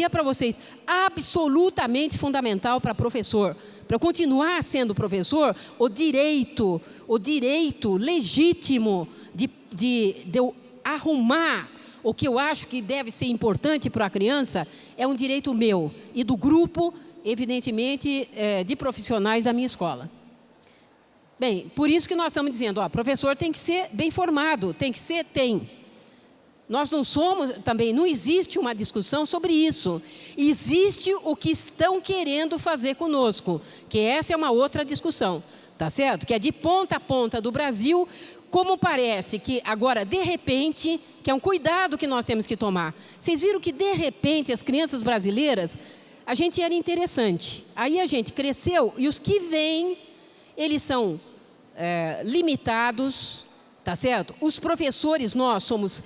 para vocês, absolutamente fundamental para professor, para continuar sendo professor, o direito legítimo de eu arrumar o que eu acho que deve ser importante para a criança, é um direito meu e do grupo, evidentemente, de profissionais da minha escola. Bem, por isso que nós estamos dizendo, ó, professor tem que ser bem formado, tem. Nós não somos, também não existe uma discussão sobre isso. Existe o que estão querendo fazer conosco, que essa é uma outra discussão, tá certo? Que é de ponta a ponta do Brasil, como parece que agora, de repente, que é um cuidado que nós temos que tomar. Vocês viram que, de repente, as crianças brasileiras, a gente era interessante. Aí a gente cresceu e os que vêm, eles são limitados, tá certo? Os professores, nós somos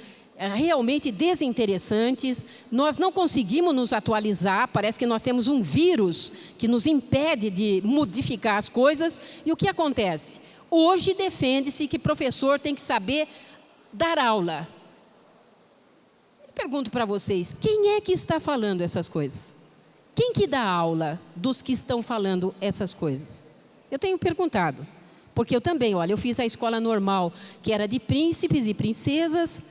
realmente desinteressantes, nós não conseguimos nos atualizar, parece que nós temos um vírus que nos impede de modificar as coisas. E o que acontece? Hoje defende-se que professor tem que saber dar aula. Eu pergunto para vocês, quem é que está falando essas coisas? Quem que dá aula dos que estão falando essas coisas? Eu tenho perguntado, porque eu também, olha, eu fiz a escola normal, que era de príncipes e princesas.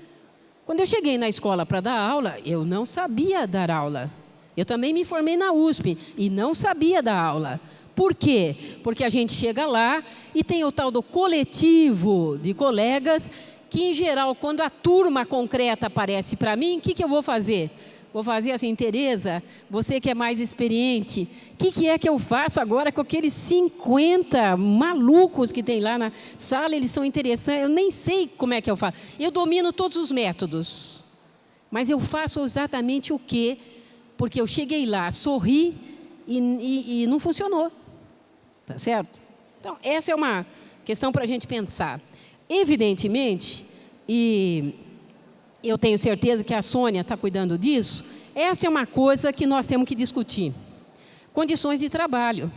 Quando eu cheguei na escola para dar aula, eu não sabia dar aula. Eu também me formei na USP e não sabia dar aula. Por quê? Porque a gente chega lá e tem o tal do coletivo de colegas que, em geral, quando a turma concreta aparece para mim, o que eu vou fazer? Vou fazer assim, Tereza, você que é mais experiente, o que é que eu faço agora com aqueles 50 malucos que tem lá na sala? Eles são interessantes, eu nem sei como é que eu faço. Eu domino todos os métodos, mas eu faço exatamente o quê? Porque eu cheguei lá, sorri e não funcionou, tá certo? Então, essa é uma questão para a gente pensar. Evidentemente, e eu tenho certeza que a Sônia está cuidando disso, essa é uma coisa que nós temos que discutir. Condições de trabalho.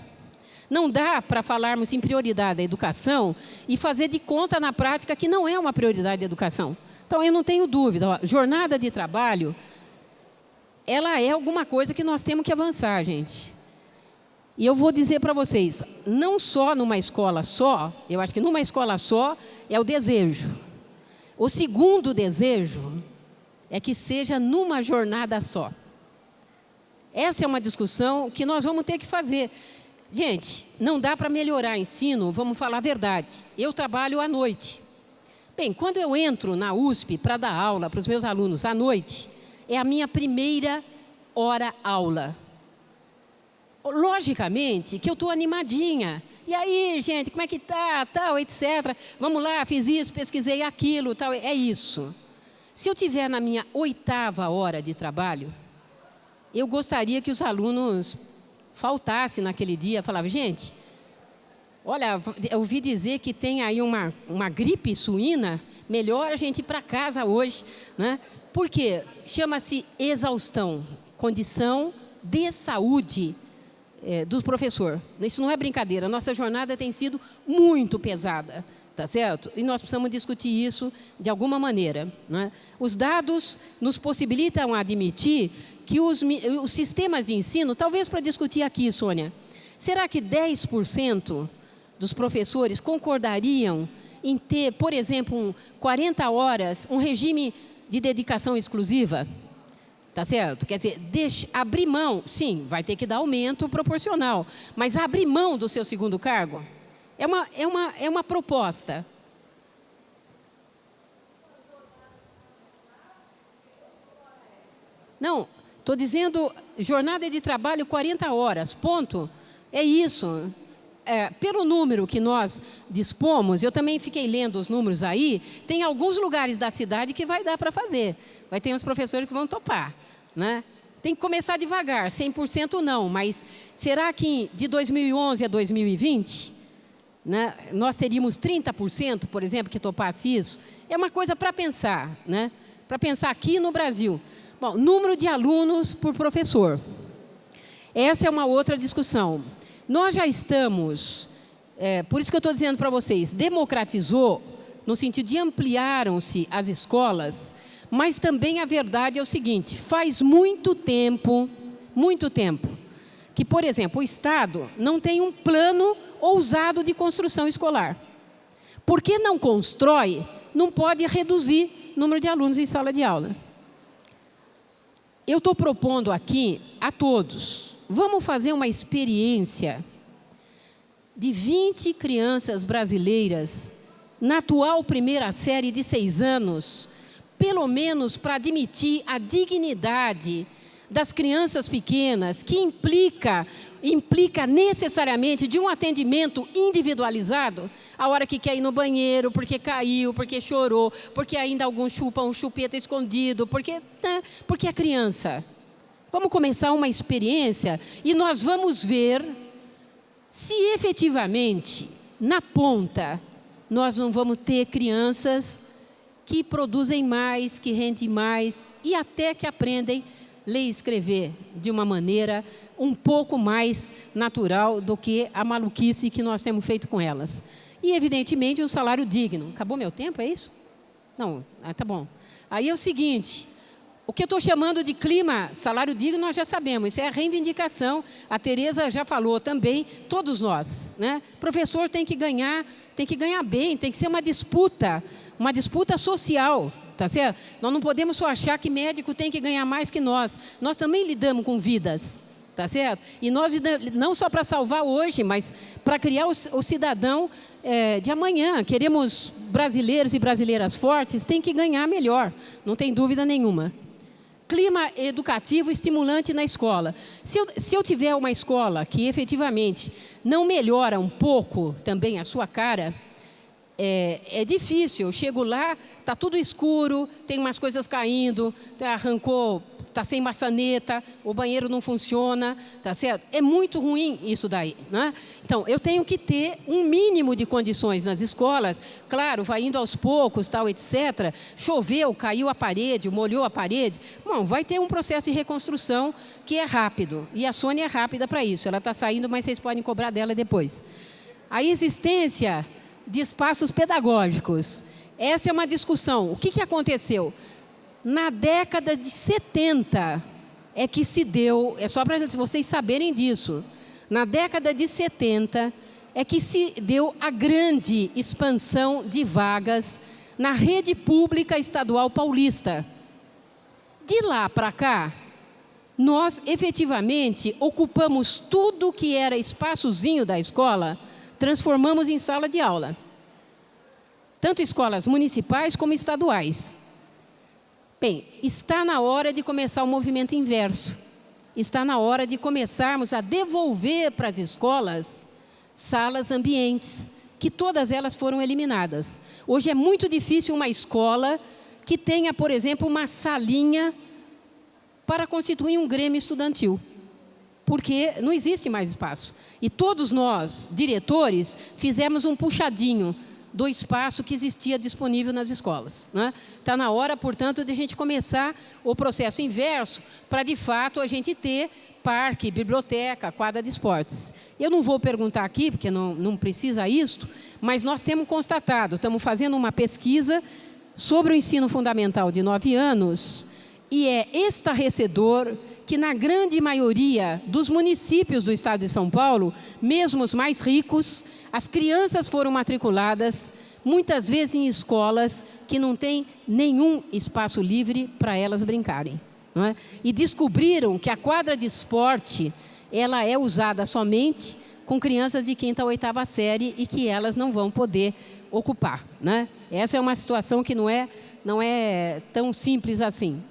Não dá para falarmos em prioridade da educação e fazer de conta na prática que não é uma prioridade da educação. Então, eu não tenho dúvida, ó, jornada de trabalho, ela é alguma coisa que nós temos que avançar, gente. E eu vou dizer para vocês, não só numa escola só, eu acho que numa escola só é o desejo. O segundo desejo é que seja numa jornada só. Essa é uma discussão que nós vamos ter que fazer. Gente, não dá para melhorar ensino, vamos falar a verdade. Eu trabalho à noite. Bem, quando eu entro na USP para dar aula para os meus alunos à noite, é a minha primeira hora aula. Logicamente que eu estou animadinha. E aí, gente, como é que está, tal, etc. Vamos lá, fiz isso, pesquisei aquilo, tal. É isso. Se eu tiver na minha 8ª hora de trabalho, eu gostaria que os alunos faltassem naquele dia. Falavam, gente, olha, eu ouvi dizer que tem aí uma gripe suína, melhor a gente ir para casa hoje, né? Por quê? Chama-se exaustão, condição de saúde do professor. Isso não é brincadeira, a nossa jornada tem sido muito pesada, tá certo? E nós precisamos discutir isso de alguma maneira, né? Os dados nos possibilitam admitir que os sistemas de ensino, talvez para discutir aqui, Sônia, será que 10% dos professores concordariam em ter, por exemplo, 40 horas, um regime de dedicação exclusiva? Tá certo? Quer dizer, abrir mão, sim, vai ter que dar aumento proporcional, mas abrir mão do seu segundo cargo é uma proposta. Não, estou dizendo jornada de trabalho 40 horas, ponto. É isso. Pelo número que nós dispomos, eu também fiquei lendo os números aí, tem alguns lugares da cidade que vai dar para fazer. Vai ter uns professores que vão topar, né? Tem que começar devagar, 100% não, mas será que de 2011 a 2020, né, nós teríamos 30%, por exemplo, que topasse isso? É uma coisa para pensar, né? Para pensar aqui no Brasil. Bom, número de alunos por professor. Essa é uma outra discussão. Nós já estamos, por isso que eu estou dizendo para vocês, democratizou, no sentido de ampliaram-se as escolas, Mas também a verdade é o seguinte, faz muito tempo, que, por exemplo, o Estado não tem um plano ousado de construção escolar. Porque não constrói, não pode reduzir o número de alunos em sala de aula. Eu estou propondo aqui a todos, vamos fazer uma experiência de 20 crianças brasileiras na atual primeira série de 6 anos, pelo menos para admitir a dignidade das crianças pequenas, que implica necessariamente de um atendimento individualizado, a hora que quer ir no banheiro, porque caiu, porque chorou, porque ainda alguns chupam um chupeta escondido, porque é criança. Vamos começar uma experiência e nós vamos ver se efetivamente, na ponta, nós não vamos ter crianças que produzem mais, que rendem mais e até que aprendem a ler e escrever de uma maneira um pouco mais natural do que a maluquice que nós temos feito com elas. E, evidentemente, um salário digno. Acabou meu tempo, é isso? Não, tá bom. Aí é o seguinte, o que eu estou chamando de clima, salário digno, nós já sabemos, isso é a reivindicação. A Tereza já falou também, todos nós, né? Professor tem que ganhar bem, tem que ser uma disputa social, tá certo? Nós não podemos só achar que médico tem que ganhar mais que nós. Nós também lidamos com vidas, tá certo? E nós não só para salvar hoje, mas para criar o cidadão de amanhã. Queremos brasileiros e brasileiras fortes, tem que ganhar melhor, não tem dúvida nenhuma. Clima educativo estimulante na escola. Se eu tiver uma escola que efetivamente não melhora um pouco também a sua cara, é difícil. Eu chego lá, está tudo escuro, tem umas coisas caindo, arrancou, está sem maçaneta, o banheiro não funciona, tá certo? É muito ruim isso daí, né? Então, eu tenho que ter um mínimo de condições nas escolas, claro, vai indo aos poucos, tal, etc. Choveu, caiu a parede, molhou a parede, bom, vai ter um processo de reconstrução que é rápido, e a Sônia é rápida para isso, ela está saindo, mas vocês podem cobrar dela depois. A existência de espaços pedagógicos, essa é uma discussão. O que aconteceu? Na década de 70 é que se deu, é só para vocês saberem disso, na década de 70 é que se deu a grande expansão de vagas na rede pública estadual paulista. De lá para cá, nós efetivamente ocupamos tudo que era espaçozinho da escola, transformamos em sala de aula. Tanto escolas municipais como estaduais. Bem, está na hora de começar o movimento inverso. Está na hora de começarmos a devolver para as escolas salas ambientes, que todas elas foram eliminadas. Hoje é muito difícil uma escola que tenha, por exemplo, uma salinha para constituir um grêmio estudantil, porque não existe mais espaço. E todos nós, diretores, fizemos um puxadinho do espaço que existia disponível nas escolas, né? Está na hora, portanto, de a gente começar o processo inverso para, de fato, a gente ter parque, biblioteca, quadra de esportes. Eu não vou perguntar aqui, porque não precisa isto, mas nós temos constatado, estamos fazendo uma pesquisa sobre o ensino fundamental de 9 anos, e é estarrecedor que na grande maioria dos municípios do estado de São Paulo, mesmo os mais ricos, as crianças foram matriculadas, muitas vezes em escolas que não têm nenhum espaço livre para elas brincarem, não é? E descobriram que a quadra de esporte, ela é usada somente com crianças de 5ª a 8ª série e que elas não vão poder ocupar, né? Essa é uma situação que não é tão simples assim.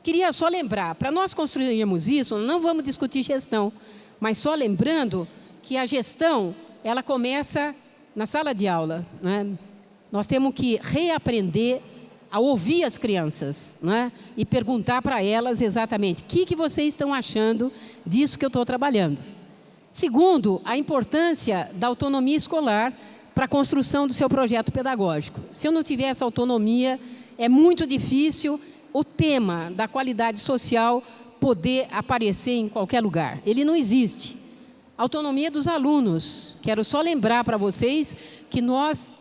Queria só lembrar, para nós construirmos isso, não vamos discutir gestão, mas só lembrando que a gestão, ela começa na sala de aula, né? Nós temos que reaprender a ouvir as crianças, né? E perguntar para elas exatamente o que vocês estão achando disso que eu estou trabalhando. Segundo, a importância da autonomia escolar para a construção do seu projeto pedagógico. Se eu não tiver essa autonomia, é muito difícil o tema da qualidade social poder aparecer em qualquer lugar. Ele não existe. Autonomia dos alunos. Quero só lembrar para vocês que nós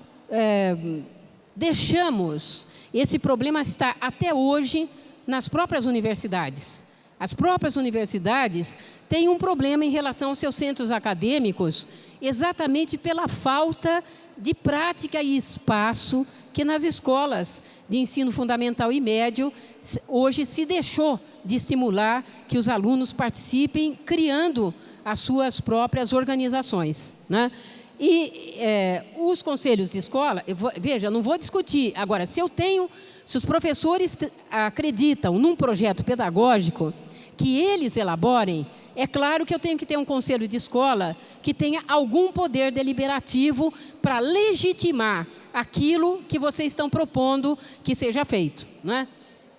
deixamos esse problema está até hoje nas próprias universidades. As próprias universidades têm um problema em relação aos seus centros acadêmicos, exatamente pela falta de prática e espaço que nas escolas de ensino fundamental e médio hoje se deixou de estimular que os alunos participem, criando as suas próprias organizações, né? E os conselhos de escola, veja, eu não vou discutir. Agora, se os professores acreditam num projeto pedagógico que eles elaborem, é claro que eu tenho que ter um conselho de escola que tenha algum poder deliberativo para legitimar aquilo que vocês estão propondo que seja feito, né?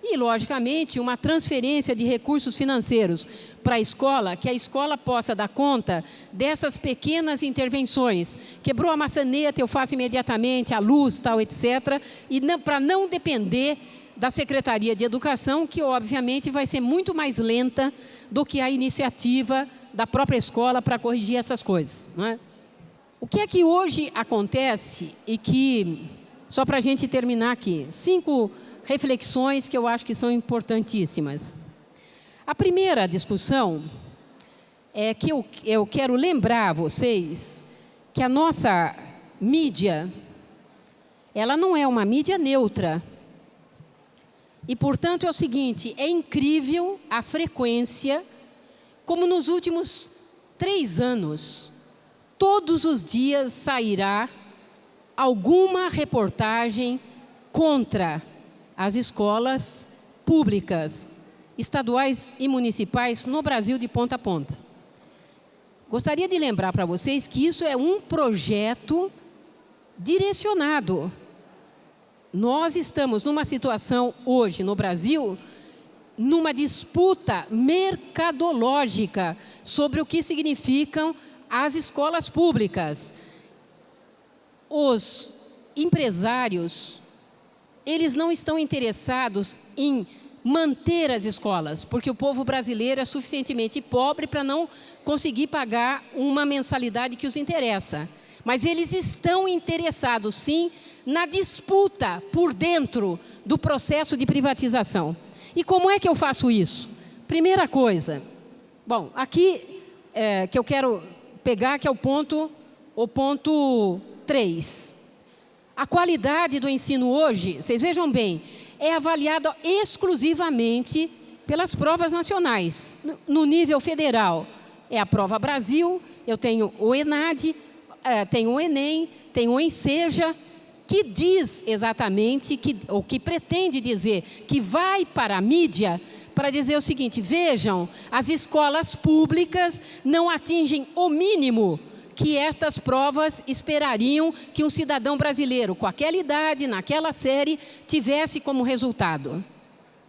E, logicamente, uma transferência de recursos financeiros para a escola, que a escola possa dar conta dessas pequenas intervenções. Quebrou a maçaneta, eu faço imediatamente, a luz, tal, etc. E para não depender da Secretaria de Educação, que, obviamente, vai ser muito mais lenta do que a iniciativa da própria escola para corrigir essas coisas, não é? O que é que hoje acontece e que, só para a gente terminar aqui, 5 reflexões que eu acho que são importantíssimas. A primeira discussão é que eu quero lembrar a vocês que a nossa mídia, ela não é uma mídia neutra. E, portanto, é o seguinte, é incrível a frequência, como nos últimos 3 anos, todos os dias sairá alguma reportagem contra as escolas públicas, estaduais e municipais no Brasil de ponta a ponta. Gostaria de lembrar para vocês que isso é um projeto direcionado. Nós estamos numa situação hoje no Brasil, numa disputa mercadológica sobre o que significam as escolas públicas. Os empresários, eles não estão interessados em manter as escolas, porque o povo brasileiro é suficientemente pobre para não conseguir pagar uma mensalidade que os interessa. Mas eles estão interessados, sim, na disputa por dentro do processo de privatização. E como é que eu faço isso? Primeira coisa, bom, aqui que eu quero pegar, que é o ponto 3. A qualidade do ensino hoje, vocês vejam bem, é avaliada exclusivamente pelas provas nacionais. No nível federal, é a Prova Brasil, eu tenho o ENAD, tenho o ENEM, tenho o ENSEJA, que diz exatamente, ou que pretende dizer, que vai para a mídia para dizer o seguinte: vejam, as escolas públicas não atingem o mínimo que estas provas esperariam que um cidadão brasileiro, com aquela idade, naquela série, tivesse como resultado.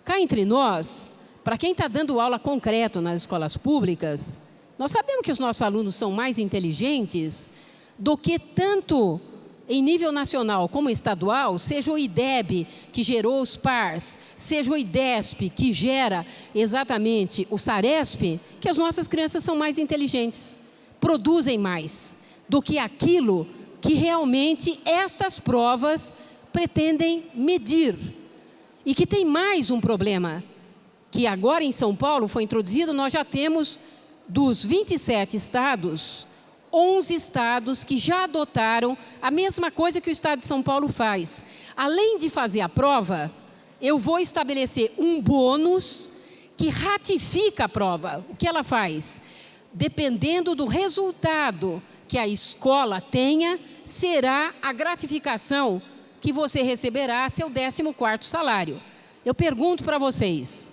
Cá entre nós, para quem está dando aula concreto nas escolas públicas, nós sabemos que os nossos alunos são mais inteligentes do que tanto em nível nacional como estadual, seja o IDEB, que gerou os PARs, seja o IDESP, que gera exatamente o SARESP, que as nossas crianças são mais inteligentes, produzem mais do que aquilo que realmente estas provas pretendem medir. E que tem mais um problema, que agora em São Paulo foi introduzido, nós já temos dos 27 estados, 11 estados que já adotaram a mesma coisa que o estado de São Paulo faz. Além de fazer a prova, eu vou estabelecer um bônus que ratifica a prova. O que ela faz? Dependendo do resultado que a escola tenha, será a gratificação que você receberá seu 14º salário. Eu pergunto para vocês,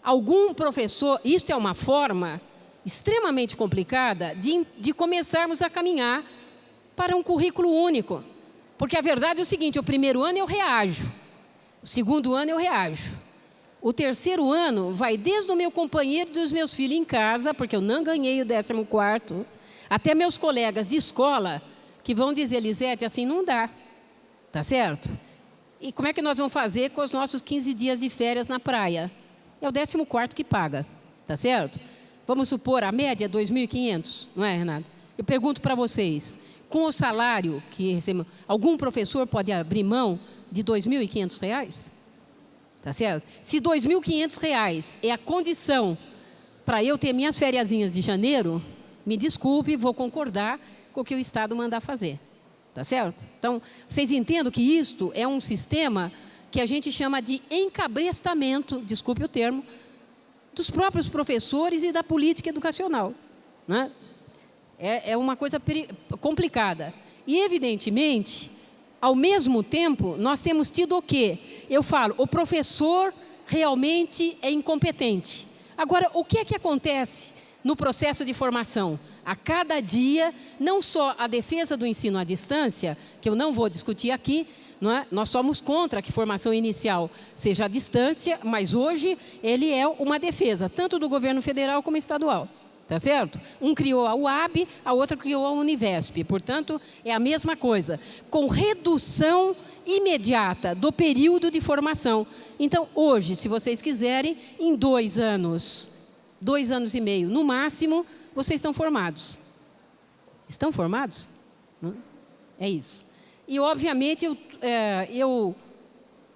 algum professor, isto é uma forma extremamente complicada de começarmos a caminhar para um currículo único. Porque a verdade é o seguinte, o primeiro ano eu reajo, o segundo ano eu reajo. O terceiro ano vai desde o meu companheiro e dos meus filhos em casa, porque eu não ganhei o 14º, até meus colegas de escola, que vão dizer: Lisete, assim não dá, tá certo? E como é que nós vamos fazer com os nossos 15 dias de férias na praia? É o 14º que paga, tá certo? Vamos supor, a média é 2.500, não é, Renato? Eu pergunto para vocês, com o salário que recebemos, algum professor pode abrir mão de R$ 2.500? Tá certo? Se R$ 2.500 é a condição para eu ter minhas fériasinhas de janeiro, me desculpe, vou concordar com o que o Estado mandar fazer. Tá certo? Então, vocês entendam que isto é um sistema que a gente chama de encabrestamento, desculpe o termo, dos próprios professores e da política educacional, né? É uma coisa complicada. E, evidentemente, ao mesmo tempo, nós temos tido o quê? Eu falo, o professor realmente é incompetente. Agora, o que é que acontece no processo de formação? A cada dia, não só a defesa do ensino à distância, que eu não vou discutir aqui, não é? Nós somos contra que a formação inicial seja à distância, mas hoje ele é uma defesa, tanto do governo federal como estadual. Tá certo? Um criou a UAB, a outra criou a Univesp. Portanto, é a mesma coisa, com redução imediata do período de formação. Então, hoje, se vocês quiserem, em 2 anos, 2 anos e meio, no máximo, vocês estão formados. Estão formados? É isso. E, obviamente, eu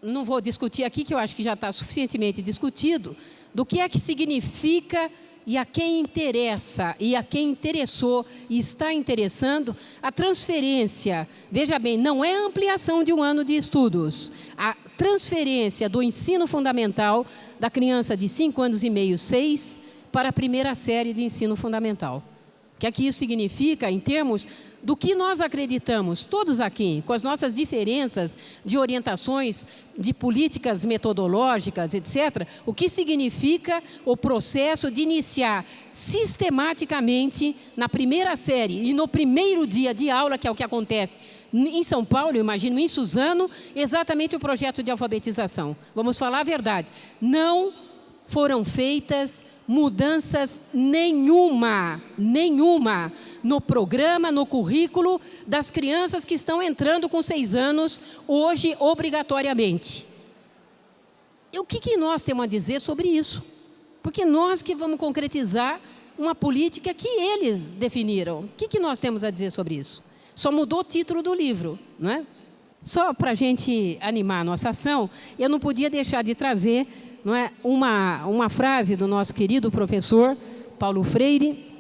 não vou discutir aqui, que eu acho que já está suficientemente discutido, do que é que significa e a quem interessa, e a quem interessou e está interessando, a transferência, veja bem, não é a ampliação de 1 ano de estudos, a transferência do ensino fundamental da criança de 5 anos e meio, 6, para a primeira série de ensino fundamental. O que é que isso significa em termos do que nós acreditamos, todos aqui, com as nossas diferenças de orientações, de políticas metodológicas, etc., o que significa o processo de iniciar sistematicamente na primeira série e no primeiro dia de aula, que é o que acontece em São Paulo, eu imagino, em Suzano, exatamente o projeto de alfabetização. Vamos falar a verdade, não foram feitas mudanças nenhuma no programa, no currículo das crianças que estão entrando com 6 anos, hoje, obrigatoriamente. E o que nós temos a dizer sobre isso? Porque nós que vamos concretizar uma política que eles definiram. O que nós temos a dizer sobre isso? Só mudou o título do livro, não é? Só para a gente animar a nossa ação, eu não podia deixar de trazer, não é, uma frase do nosso querido professor Paulo Freire,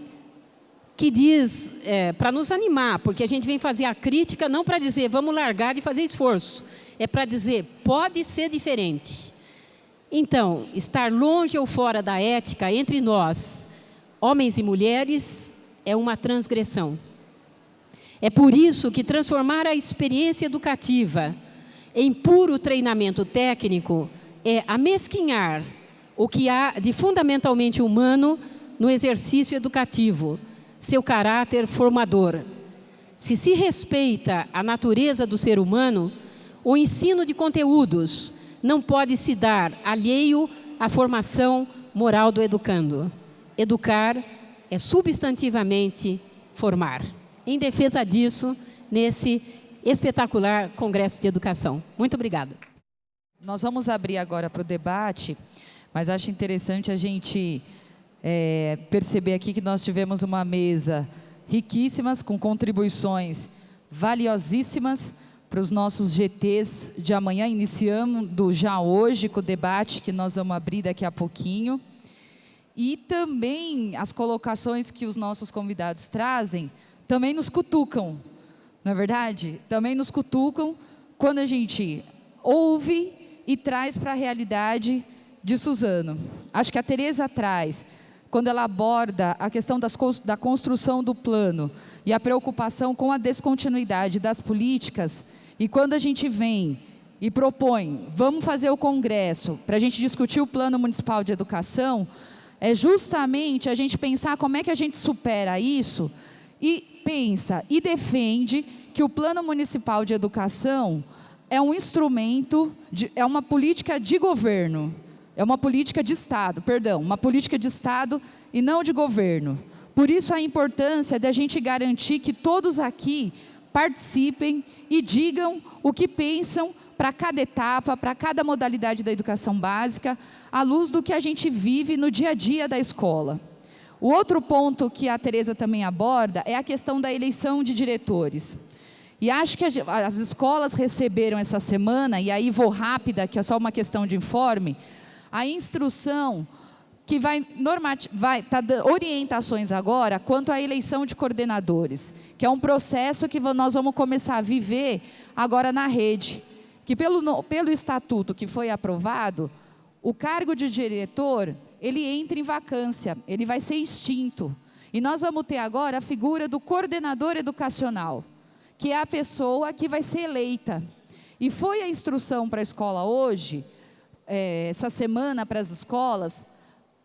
que diz, para nos animar, porque a gente vem fazer a crítica não para dizer vamos largar de fazer esforço, é para dizer pode ser diferente. Então, estar longe ou fora da ética entre nós, homens e mulheres, é uma transgressão. É por isso que transformar a experiência educativa em puro treinamento técnico é amesquinhar o que há de fundamentalmente humano no exercício educativo, seu caráter formador. Se respeita a natureza do ser humano, o ensino de conteúdos não pode se dar alheio à formação moral do educando. Educar é substantivamente formar. Em defesa disso, nesse espetacular Congresso de Educação. Muito obrigada. Nós vamos abrir agora para o debate, mas acho interessante a gente perceber aqui que nós tivemos uma mesa riquíssima, com contribuições valiosíssimas para os nossos GTs de amanhã, iniciando já hoje com o debate que nós vamos abrir daqui a pouquinho. E também as colocações que os nossos convidados trazem também nos cutucam, não é verdade? Também nos cutucam quando a gente ouve e traz para a realidade de Suzano. Acho que a Tereza traz, quando ela aborda a questão da construção do plano e a preocupação com a descontinuidade das políticas, e quando a gente vem e propõe, vamos fazer o congresso para a gente discutir o Plano Municipal de Educação, é justamente a gente pensar como é que a gente supera isso e pensa e defende que o Plano Municipal de Educação é um instrumento, é uma política de governo, é uma política de Estado, perdão, uma política de Estado e não de governo. Por isso a importância de a gente garantir que todos aqui participem e digam o que pensam para cada etapa, para cada modalidade da educação básica, à luz do que a gente vive no dia a dia da escola. O outro ponto que a Tereza também aborda é a questão da eleição de diretores. E acho que as escolas receberam essa semana, e aí vou rápida, que é só uma questão de informe, a instrução que vai tá dando orientações agora quanto à eleição de coordenadores, que é um processo que nós vamos começar a viver agora na rede, que pelo estatuto que foi aprovado, o cargo de diretor, ele entra em vacância, ele vai ser extinto. E nós vamos ter agora a figura do coordenador educacional, que é a pessoa que vai ser eleita. E foi a instrução para a escola hoje, essa semana para as escolas,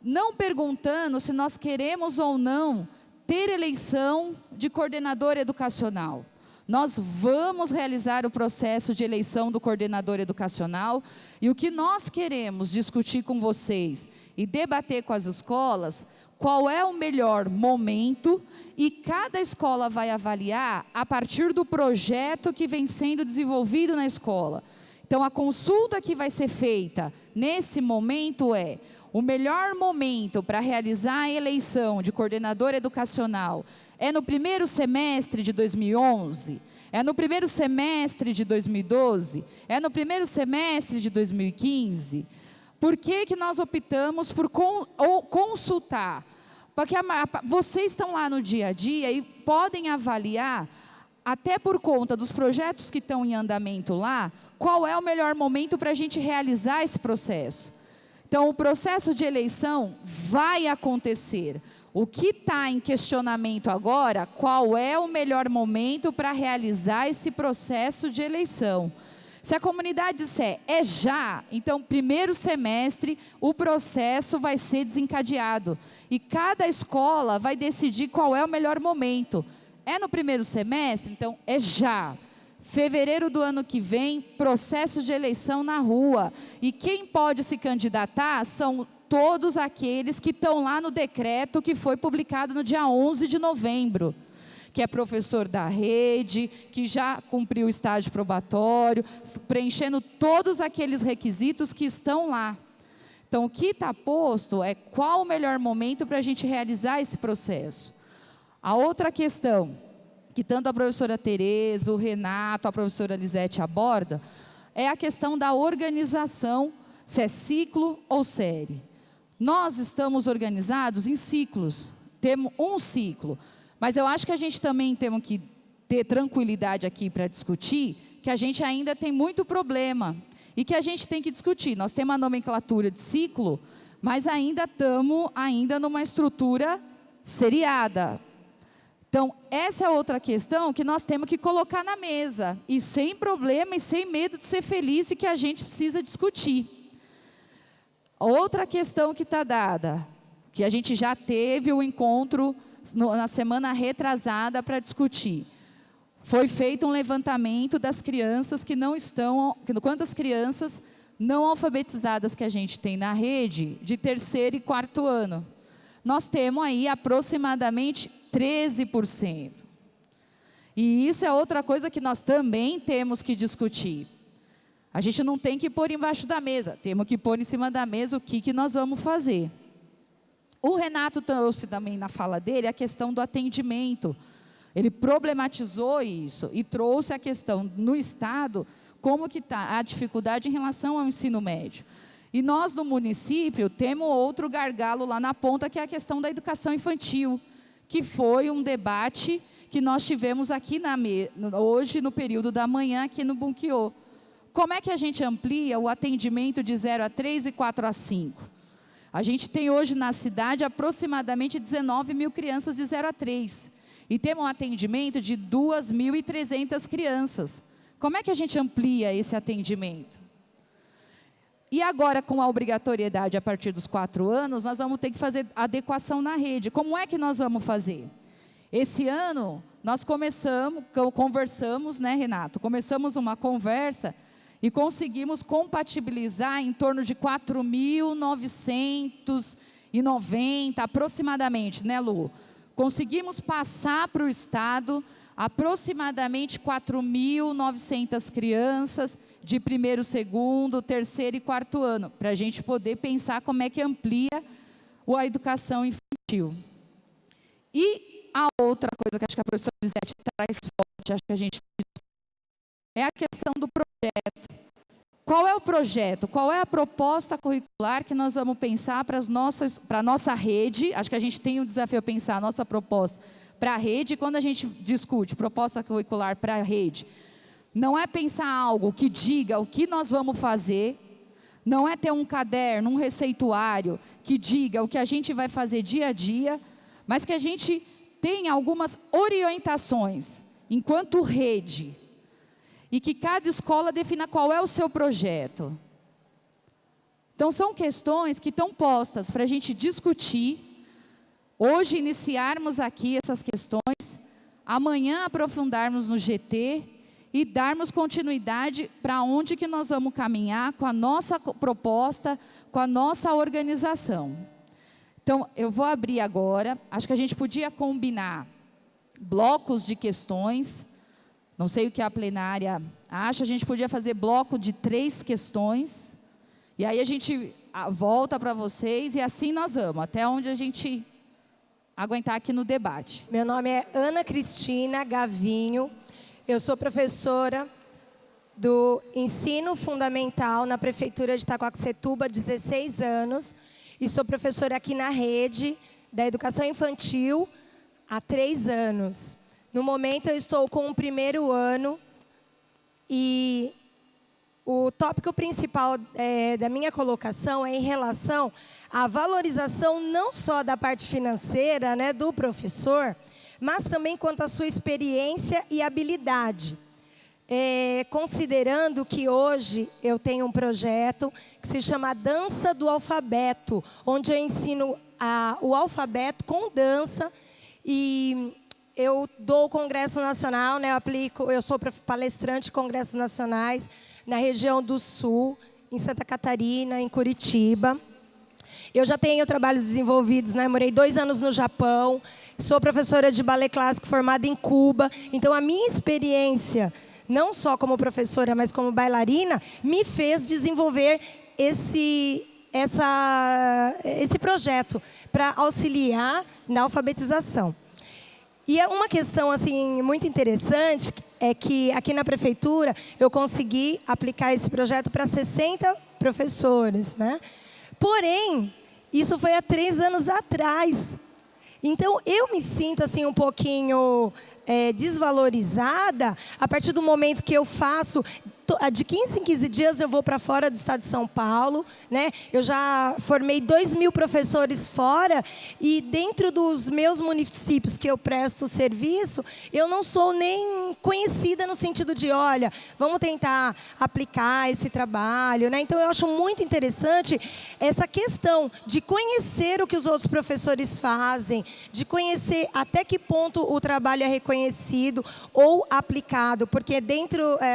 não perguntando se nós queremos ou não ter eleição de coordenador educacional. Nós vamos realizar o processo de eleição do coordenador educacional, e o que nós queremos discutir com vocês e debater com as escolas, qual é o melhor momento, e cada escola vai avaliar a partir do projeto que vem sendo desenvolvido na escola. Então, a consulta que vai ser feita nesse momento é: o melhor momento para realizar a eleição de coordenador educacional é no primeiro semestre de 2011? É no primeiro semestre de 2012? É no primeiro semestre de 2015? Por que nós optamos por consultar? Porque vocês estão lá no dia a dia e podem avaliar, até por conta dos projetos que estão em andamento lá, qual é o melhor momento para a gente realizar esse processo. Então, o processo de eleição vai acontecer. O que está em questionamento agora, qual é o melhor momento para realizar esse processo de eleição? Se a comunidade disser, é já, então, primeiro semestre, o processo vai ser desencadeado. E cada escola vai decidir qual é o melhor momento. É no primeiro semestre? Então, é já. Fevereiro do ano que vem, processo de eleição na rua. E quem pode se candidatar são todos aqueles que estão lá no decreto que foi publicado no dia 11 de novembro. Que é professor da rede, que já cumpriu o estágio probatório, preenchendo todos aqueles requisitos que estão lá. Então, o que está posto é qual o melhor momento para a gente realizar esse processo. A outra questão, que tanto a professora Tereza, o Renato, a professora Lisete abordam, é a questão da organização, se é ciclo ou série. Nós estamos organizados em ciclos, temos um ciclo, mas eu acho que a gente também temos que ter tranquilidade aqui para discutir, que a gente ainda tem muito problema, e que a gente tem que discutir. Nós temos a nomenclatura de ciclo, mas ainda estamos numa estrutura seriada. Então, essa é outra questão que nós temos que colocar na mesa, e sem problema e sem medo de ser feliz, e que a gente precisa discutir. Outra questão que está dada, que a gente já teve o encontro na semana retrasada para discutir. Foi feito um levantamento das crianças que não estão, quantas crianças não alfabetizadas que a gente tem na rede de terceiro e quarto ano. Nós temos aí aproximadamente 13%. E isso é outra coisa que nós também temos que discutir. A gente não tem que pôr embaixo da mesa, temos que pôr em cima da mesa o que nós vamos fazer. O Renato trouxe também na fala dele a questão do atendimento. Ele problematizou isso e trouxe a questão no Estado, como que está a dificuldade em relação ao ensino médio. E nós, no município, temos outro gargalo lá na ponta, que é a questão da educação infantil, que foi um debate que nós tivemos aqui hoje, no período da manhã, aqui no Bunquiô. Como é que a gente amplia o atendimento de 0 a 3 e 4 a 5? A gente tem hoje na cidade aproximadamente 19 mil crianças de 0 a 3. E temos um atendimento de 2.300 crianças. Como é que a gente amplia esse atendimento? E agora, com a obrigatoriedade a partir dos 4 anos, nós vamos ter que fazer adequação na rede. Como é que nós vamos fazer? Esse ano, nós conversamos, né, Renato? Começamos uma conversa e conseguimos compatibilizar em torno de 4.990, aproximadamente, né, Lu? Conseguimos passar para o Estado aproximadamente 4.900 crianças de primeiro, segundo, terceiro e quarto ano, para a gente poder pensar como é que amplia a educação infantil. E a outra coisa que acho que a professora Lisete traz forte, acho que a gente é a questão do projeto. Qual é o projeto? Qual é a proposta curricular que nós vamos pensar para a nossa rede? Acho que a gente tem o desafio de pensar a nossa proposta para a rede. E quando a gente discute proposta curricular para a rede, não é pensar algo que diga o que nós vamos fazer, não é ter um caderno, um receituário que diga o que a gente vai fazer dia a dia, mas que a gente tenha algumas orientações enquanto rede e que cada escola defina qual é o seu projeto. Então, são questões que estão postas para a gente discutir. Hoje, iniciarmos aqui essas questões, amanhã aprofundarmos no GT e darmos continuidade para onde que nós vamos caminhar com a nossa proposta, com a nossa organização. Então, eu vou abrir agora. Acho que a gente podia combinar blocos de questões. Não sei o que a plenária acha. A gente podia fazer bloco de 3 questões. E aí a gente volta para vocês e assim nós vamos, até onde a gente aguentar aqui no debate. Meu nome é Ana Cristina Gavinho. Eu sou professora do Ensino Fundamental na Prefeitura de Itaquaquecetuba há 16 anos. E sou professora aqui na rede da Educação Infantil há 3 anos. No momento, eu estou com o 1º ano e o tópico principal da minha colocação é em relação à valorização não só da parte financeira, né, do professor, mas também quanto à sua experiência e habilidade. Considerando que hoje eu tenho um projeto que se chama Dança do Alfabeto, onde eu ensino o alfabeto com dança e eu dou o Congresso Nacional, né, eu sou palestrante de congressos nacionais na região do Sul, em Santa Catarina, em Curitiba. Eu já tenho trabalhos desenvolvidos, né, morei 2 anos no Japão, sou professora de balé clássico formada em Cuba. Então, a minha experiência, não só como professora, mas como bailarina, me fez desenvolver esse projeto para auxiliar na alfabetização. E uma questão assim, muito interessante é que aqui na prefeitura eu consegui aplicar esse projeto para 60 professores, né? Porém, isso foi há 3 anos atrás. Então, eu me sinto assim um pouquinho desvalorizada a partir do momento que eu faço. De 15 em 15 dias eu vou para fora do estado de São Paulo, né? Eu já formei 2.000 professores fora e dentro dos meus municípios que eu presto serviço, eu não sou nem conhecida no sentido de, olha, vamos tentar aplicar esse trabalho, né? Então, eu acho muito interessante essa questão de conhecer o que os outros professores fazem, de conhecer até que ponto o trabalho é reconhecido ou aplicado, porque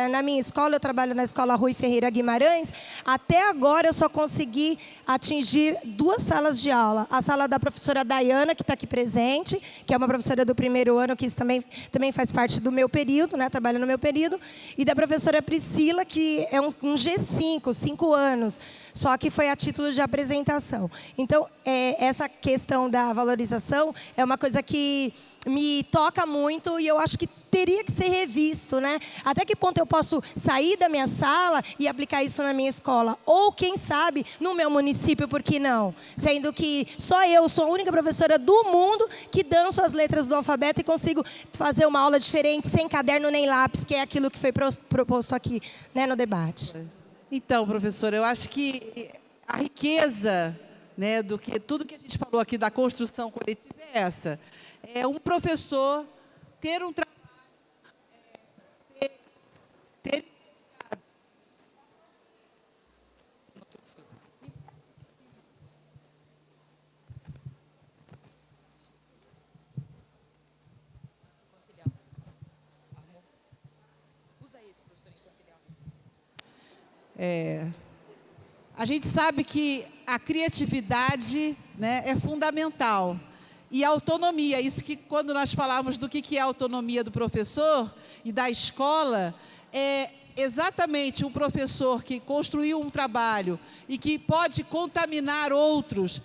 na minha escola, eu trabalho na Escola Rui Ferreira Guimarães, até agora eu só consegui atingir 2 salas de aula. A sala da professora Dayana, que está aqui presente, que é uma professora do 1º ano, que isso também faz parte do meu período, né, trabalha no meu período, e da professora Priscila, que é um G5, 5 anos, só que foi a título de apresentação. Então, essa questão da valorização é uma coisa que me toca muito e eu acho que teria que ser revisto, né? Até que ponto eu posso sair da minha sala e aplicar isso na minha escola? Ou, quem sabe, no meu município, por que não? Sendo que só eu sou a única professora do mundo que danço as letras do alfabeto e consigo fazer uma aula diferente, sem caderno nem lápis, que é aquilo que foi proposto aqui, né, no debate. Então, professora, eu acho que a riqueza, né, tudo que a gente falou aqui da construção coletiva é essa. É um professor ter um trabalho, ter a gente sabe que a criatividade, né, é fundamental. E a autonomia, isso que quando nós falamos do que é a autonomia do professor e da escola, é exatamente um professor que construiu um trabalho e que pode contaminar outros,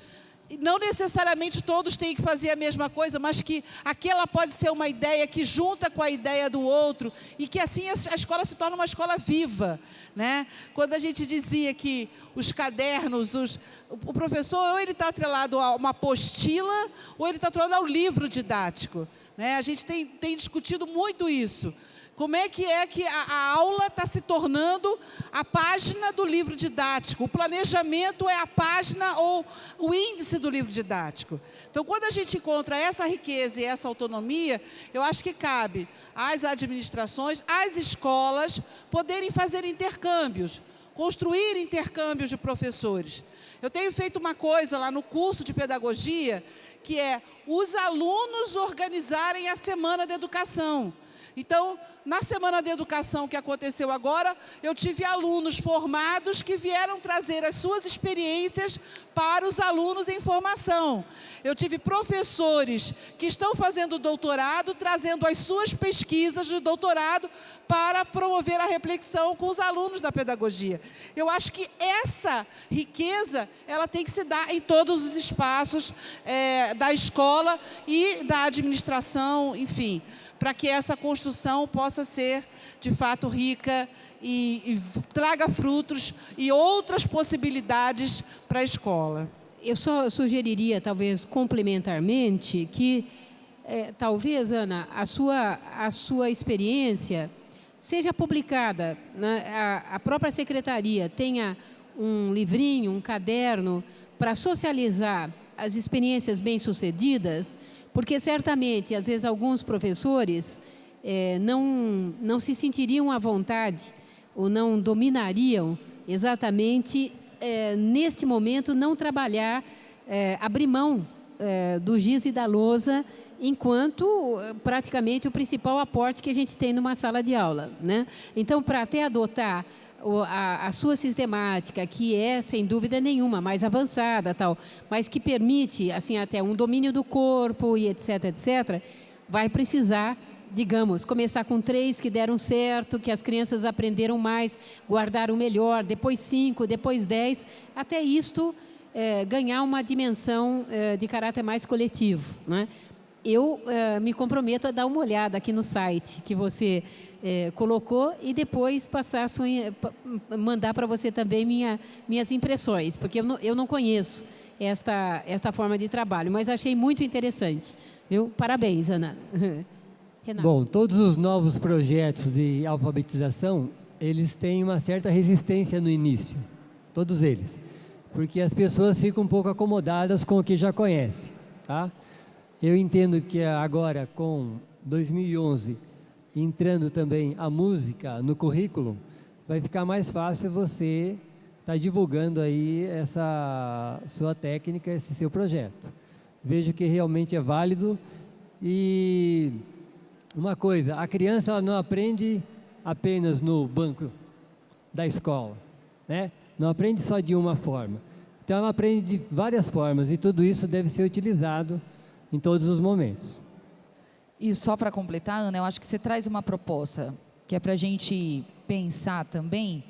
não necessariamente todos têm que fazer a mesma coisa, mas que aquela pode ser uma ideia que junta com a ideia do outro e que assim a escola se torna uma escola viva, né? Quando a gente dizia que os cadernos, o professor ou ele está atrelado a uma apostila ou ele está atrelado ao livro didático, né? A gente tem discutido muito isso. Como é que a aula está se tornando a página do livro didático? O planejamento é a página ou o índice do livro didático. Então, quando a gente encontra essa riqueza e essa autonomia, eu acho que cabe às administrações, às escolas, poderem fazer intercâmbios, construir intercâmbios de professores. Eu tenho feito uma coisa lá no curso de pedagogia, que é os alunos organizarem a Semana da Educação. Então, na Semana da Educação que aconteceu agora, eu tive alunos formados que vieram trazer as suas experiências para os alunos em formação. Eu tive professores que estão fazendo doutorado, trazendo as suas pesquisas de doutorado para promover a reflexão com os alunos da pedagogia. Eu acho que essa riqueza, ela tem que se dar em todos os espaços da escola e da administração, enfim, para que essa construção possa ser, de fato, rica e traga frutos e outras possibilidades para a escola. Eu só sugeriria, talvez, complementarmente, que, talvez, Ana, a sua experiência seja publicada, né? A própria secretaria tenha um livrinho, um caderno, para socializar as experiências bem-sucedidas, porque certamente, às vezes, alguns professores não se sentiriam à vontade ou não dominariam exatamente, neste momento, não trabalhar, abrir mão do giz e da lousa, enquanto praticamente o principal aporte que a gente tem numa sala de aula, né? Então, para até adotar a sua sistemática, que é, sem dúvida nenhuma, mais avançada, tal, mas que permite, assim, até um domínio do corpo e etc., etc., vai precisar, digamos, começar com 3 que deram certo, que as crianças aprenderam mais, guardaram melhor, depois 5, depois 10, até isto ganhar uma dimensão de caráter mais coletivo, né? Eu me comprometo a dar uma olhada aqui no site que você colocou e depois mandar para você também minhas impressões, porque eu não conheço esta forma de trabalho, mas achei muito interessante. Viu? Parabéns, Ana. Renato. Bom, todos os novos projetos de alfabetização, eles têm uma certa resistência no início, todos eles, porque as pessoas ficam um pouco acomodadas com o que já conhecem, tá? Eu entendo que agora, com 2011, entrando também a música no currículo, vai ficar mais fácil você estar divulgando aí essa sua técnica, esse seu projeto. Vejo que realmente é válido. E uma coisa, a criança ela não aprende apenas no banco da escola, né? Não aprende só de uma forma. Então ela aprende de várias formas e tudo isso deve ser utilizado em todos os momentos. E só para completar, Ana, eu acho que você traz uma proposta que é para a gente pensar também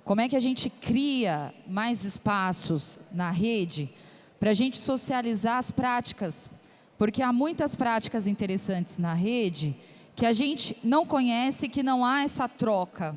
como é que a gente cria mais espaços na rede para a gente socializar as práticas, porque há muitas práticas interessantes na rede que a gente não conhece, que não há essa troca.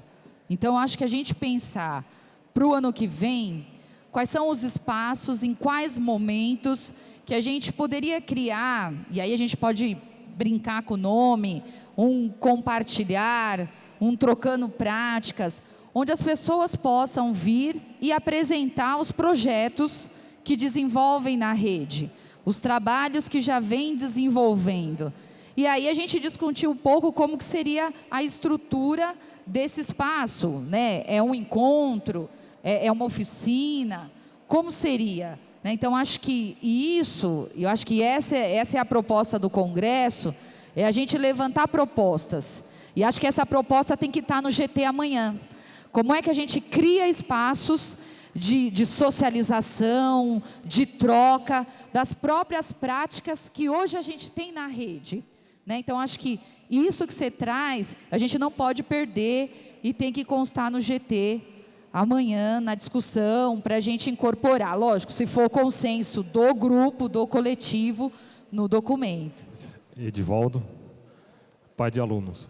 Então, acho que a gente pensar para o ano que vem, quais são os espaços, em quais momentos que a gente poderia criar, e aí a gente pode brincar com o nome, um compartilhar, um trocando práticas, onde as pessoas possam vir e apresentar os projetos que desenvolvem na rede, os trabalhos que já vêm desenvolvendo. E aí a gente discutiu um pouco como que seria a estrutura desse espaço, né? É um encontro, é uma oficina, como seria? Então, acho que eu acho que essa é a proposta do Congresso, é a gente levantar propostas. E acho que essa proposta tem que estar no GT amanhã. Como é que a gente cria espaços de socialização, de troca, das próprias práticas que hoje a gente tem na rede, né? Então, acho que isso que você traz, a gente não pode perder e tem que constar no GT amanhã na discussão para a gente incorporar, lógico, se for consenso do grupo, do coletivo, no documento. Edivaldo, pai de alunos.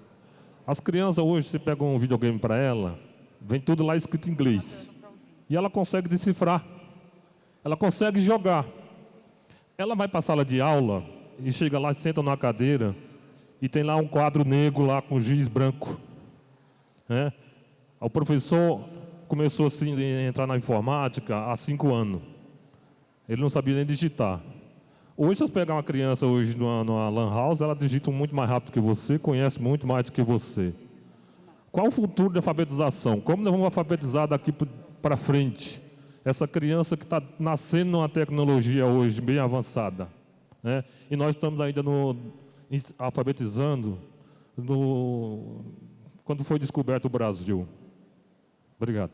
As crianças hoje, você pega um videogame para ela, vem tudo lá escrito em inglês. E ela consegue decifrar. Ela consegue jogar. Ela vai para a sala de aula e chega lá, senta numa cadeira e tem lá um quadro negro lá com giz branco. Né? O professor começou assim, a entrar na informática há 5 anos. Ele não sabia nem digitar. Hoje, se você pegar uma criança hoje numa lan house, ela digita muito mais rápido que você, conhece muito mais do que você. Qual o futuro da alfabetização? Como nós vamos alfabetizar daqui para frente? Essa criança que está nascendo numa tecnologia hoje bem avançada. Né? E nós estamos ainda alfabetizando quando foi descoberto o Brasil. Obrigado.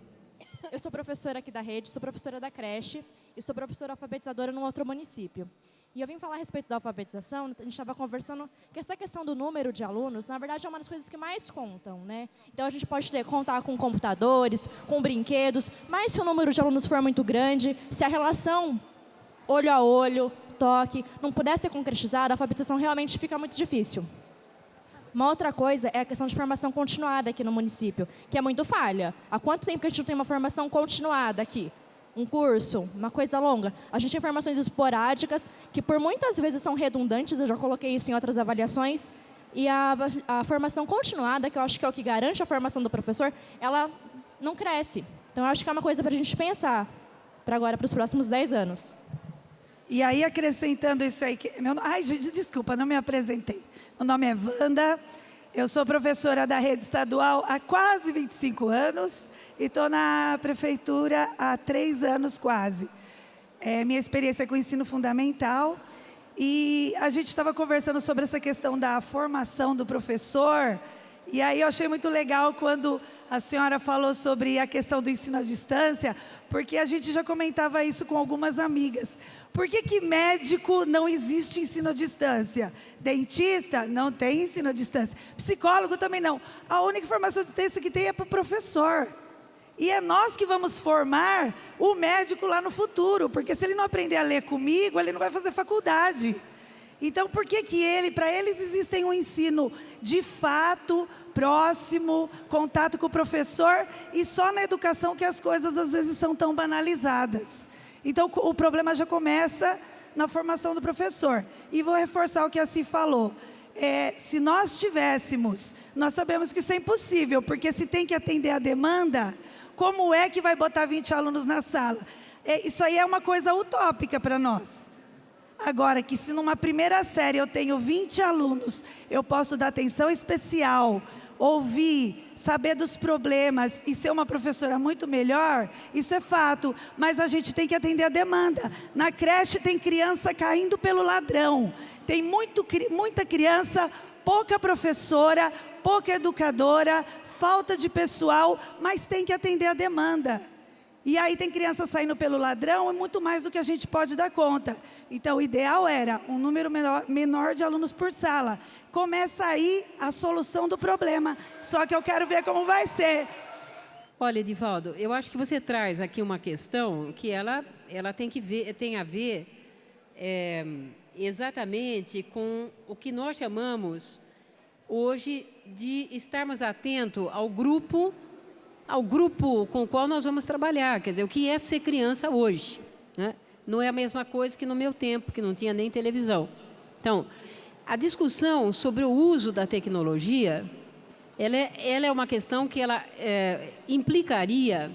Eu sou professora aqui da rede, sou professora da creche e sou professora alfabetizadora num outro município. E eu vim falar a respeito da alfabetização, a gente estava conversando que essa questão do número de alunos, na verdade, é uma das coisas que mais contam, né? Então, a gente pode contar com computadores, com brinquedos, mas se o número de alunos for muito grande, se a relação olho a olho, toque, não puder ser concretizada, a alfabetização realmente fica muito difícil. Uma outra coisa é a questão de formação continuada aqui no município, que é muito falha. Há quanto tempo que a gente não tem uma formação continuada aqui? Um curso, uma coisa longa. A gente tem formações esporádicas, que por muitas vezes são redundantes, eu já coloquei isso em outras avaliações, e a formação continuada, que eu acho que é o que garante a formação do professor, ela não cresce. Então, eu acho que é uma coisa para a gente pensar, para agora, para os próximos 10 anos. E aí, acrescentando isso aí... Ai, gente, desculpa, não me apresentei. Meu nome é Wanda, eu sou professora da rede estadual há quase 25 anos e estou na prefeitura há 3 anos quase. Minha experiência é com o ensino fundamental e a gente estava conversando sobre essa questão da formação do professor. E aí eu achei muito legal quando a senhora falou sobre a questão do ensino à distância, porque a gente já comentava isso com algumas amigas. Por que médico não existe ensino à distância? Dentista não tem ensino à distância. Psicólogo também não. A única formação à distância que tem é para o professor. E é nós que vamos formar o médico lá no futuro, porque se ele não aprender a ler comigo, ele não vai fazer faculdade. Então, por que para eles existem um ensino de fato, próximo, contato com o professor, e só na educação que as coisas às vezes são tão banalizadas? Então, o problema já começa na formação do professor. E vou reforçar o que a Si falou. Se nós tivéssemos, nós sabemos que isso é impossível, porque se tem que atender a demanda, como é que vai botar 20 alunos na sala? Isso aí é uma coisa utópica para nós. Agora, que se numa primeira série eu tenho 20 alunos, eu posso dar atenção especial, ouvir, saber dos problemas e ser uma professora muito melhor, isso é fato, mas a gente tem que atender a demanda. Na creche tem criança caindo pelo ladrão, tem muita criança, pouca professora, pouca educadora, falta de pessoal, mas tem que atender a demanda. E aí tem criança saindo pelo ladrão, é muito mais do que a gente pode dar conta. Então, o ideal era um número menor de alunos por sala. Começa aí a solução do problema. Só que eu quero ver como vai ser. Olha, Edivaldo, eu acho que você traz aqui uma questão que ela tem a ver exatamente com o que nós chamamos hoje de estarmos atentos ao grupo com o qual nós vamos trabalhar, quer dizer, o que é ser criança hoje, né? Não é a mesma coisa que no meu tempo, que não tinha nem televisão. Então, a discussão sobre o uso da tecnologia, ela é uma questão que ela implicaria